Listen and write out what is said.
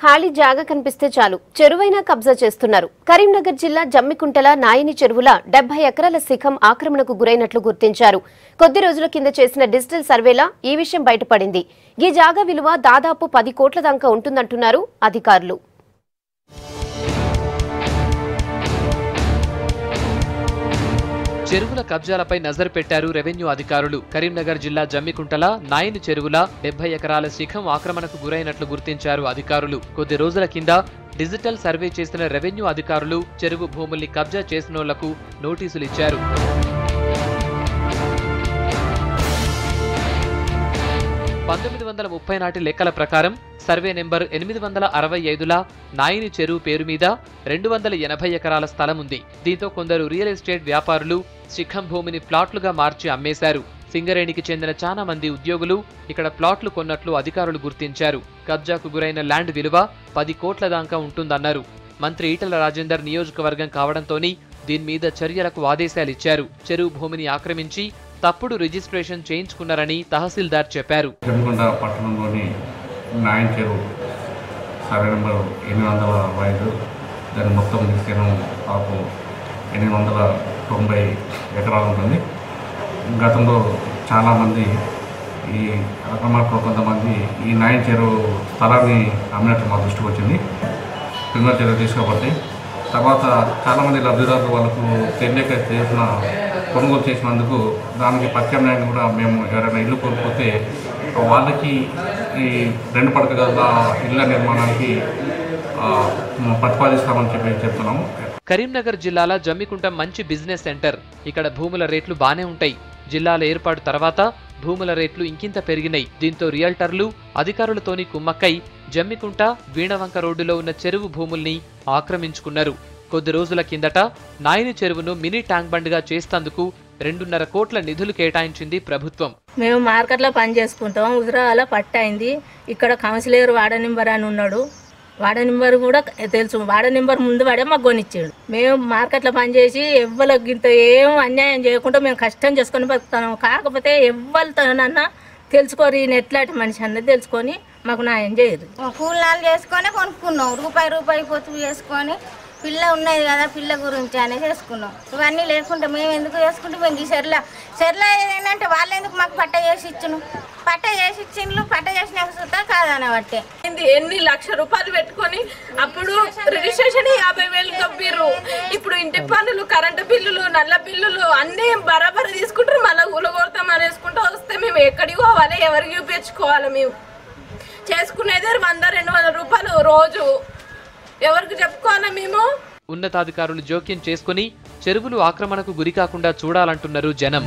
ఖాళీ జాగా కనిపిస్తే చాలు చెరువైనా కబ్జా చేస్తున్నారు. కరీంనగర్ జిల్లా జమ్మికుంటల నాయని చెరువుల 70 ఎకరాల శిఖం ఆక్రమణకు గురైనట్లు గుర్తించారు. కొద్ది రోజుల కింద చేసిన డిజిటల్ సర్వేలా ఈ విషయం బయటపడింది. ఈ జాగా విలువ దాదాపు 10 కోట్ల దాకా ఉంటుందంటున్నారు అధికారులు. చెరువుల కబ్జాలపై నజరు పెట్టారు రెవెన్యూ అధికారులు. కరీంనగర్ జిల్లా జమ్మికుంటల నాయని చెరువుల 70 ఎకరాల శిఖం ఆక్రమణకు గురైనట్లు గుర్తించారు అధికారులు. కొద్ది రోజుల కింద డిజిటల్ సర్వే చేసిన రెవెన్యూ అధికారులు చెరువు భూముల్ని కబ్జా చేసినోళ్లకు నోటీసులు ఇచ్చారు. 1930 నాటి లెక్కల ప్రకారం సర్వే నెంబర్ 865ల నాయని చెరువు పేరు మీద 280 ఎకరాల స్థలం ఉంది. దీంతో కొందరు రియల్ ఎస్టేట్ వ్యాపారులు శిఖం భూమిని ప్లాట్లుగా మార్చి అమ్మేశారు. సింగరేణికి చెందిన చాలా మంది ఉద్యోగులు ఇక్కడ ప్లాట్లు కొన్నట్లు అధికారులు గుర్తించారు. కబ్జాకు గురైన ల్యాండ్ విలువ 10 కోట్ల దాకా ఉంటుందన్నారు. మంత్రి ఈటల రాజేందర్ నియోజకవర్గం కావడంతోని దీని మీద చర్యలకు ఆదేశాలిచ్చారు. చెరువు భూమిని ఆక్రమించి తప్పుడు రిజిస్ట్రేషన్ చేయించుకున్నారని తహసీల్దార్ చెప్పారు. పట్టణంలోని నాయని చెరువు సర్వే నెంబర్ 805 దాని మొత్తం విస్తీర్ణం దాదాపు 890 ఎకరాలు ఉంటుంది. గతంలో చాలామంది ఈ అక్రమార్కులు కొంతమంది ఈ నాయని చెరువు స్థలాన్ని అమ్మినట్టు మా దృష్టికి వచ్చింది. క్రిమినల్ చర్య తీసుకోబట్టి తర్వాత చాలామంది లబ్ధిదారులు వాళ్ళకు తెలియక చేసిన కొనుగోలు చేసినందుకు దానికి ప్రత్యామ్నాయాన్ని కూడా మేము ఎవరైనా ఇల్లు కోల్పోతే వాళ్ళకి ఈ 2 పడక గదుల ఇళ్ల నిర్మాణానికి ప్రతిపాదిస్తామని చెప్తున్నాము. కరీంనగర్ జిల్లాల జమ్మికుంట మంచి బిజినెస్ సెంటర్. ఇక్కడ భూముల రేట్లు బానే ఉంటాయి. జిల్లాల ఏర్పాటు తర్వాత భూముల రేట్లు ఇంకింత పెరిగినాయి. దీంతో రియల్టర్లు అధికారులతోని కుమ్మక్కై జమ్మికుంట వీణవంక రోడ్డులో ఉన్న చెరువు భూముల్ని ఆక్రమించుకున్నారు. కొద్ది రోజుల కిందట నాయని చెరువును మినీ ట్యాంక్ బండ్గా చేస్తందుకు 2.5 కోట్ల నిధులు కేటాయించింది ప్రభుత్వం. మేము మార్కెట్లో పని చేసుకుంటాం. హుజరాబాద్లో పట్టయింది. ఇక్కడ కౌన్సిలర్ వార్డు నెంబర్ అని ఉన్నాడు. వార్డు నెంబర్ కూడా తెలుసు. వార్డు నెంబర్ ముందు వాడే మాకు కొనిచ్చాడు. మేము మార్కెట్లో పనిచేసి ఎవ్వరికి ఇంత ఏం అన్యాయం చేయకుండా మేము కష్టం చేసుకొని బతుకుతాం. కాకపోతే ఎవ్వరితోనన్నా తెలుసుకోరు ఈయన ఎట్లాంటి మనిషి అన్నది తెలుసుకొని మాకు న్యాయం చేయదు. కూలాలు చేసుకొని కొనుక్కున్నాం. రూపాయి పొత్తు చేసుకొని పిల్ల ఉన్నది కదా పిల్ల గురించి అని చేసుకున్నాం. ఇవన్నీ లేకుండా మేము ఎందుకు చేసుకుంటే మేము ఈ చెర్ల ఏంటంటే వాళ్ళు ఎందుకు మాకు పట్ట చేసి ఇచ్చును. పట్ట చేసి ఇచ్చిండ్రు. పట్ట చేసిన సుతా కాదన బట్టే ఎన్ని లక్ష రూపాయలు పెట్టుకొని అప్పుడు రిజిస్ట్రేషన్ 50,000 కప్పిర్రు. ఇప్పుడు ఇంటి పన్నులు, కరెంటు బిల్లులు, నల్ల బిల్లులు అన్నీ బరాబర్ తీసుకుంటారు. మళ్ళీ ఊలగొడతామని వేసుకుంటూ వస్తే మేము ఎక్కడికి పోవాలి, ఎవరికి చూపించుకోవాలి? మేము చేసుకునేది 100-200 రూపాయలు రోజు. ఎవరికి చెప్పుకోవాలా? మేము ఉన్నతాధికారులు జోక్యం చేసుకుని చెరువులు ఆక్రమణకు గురికాకుండా చూడాలంటున్నారు జనం.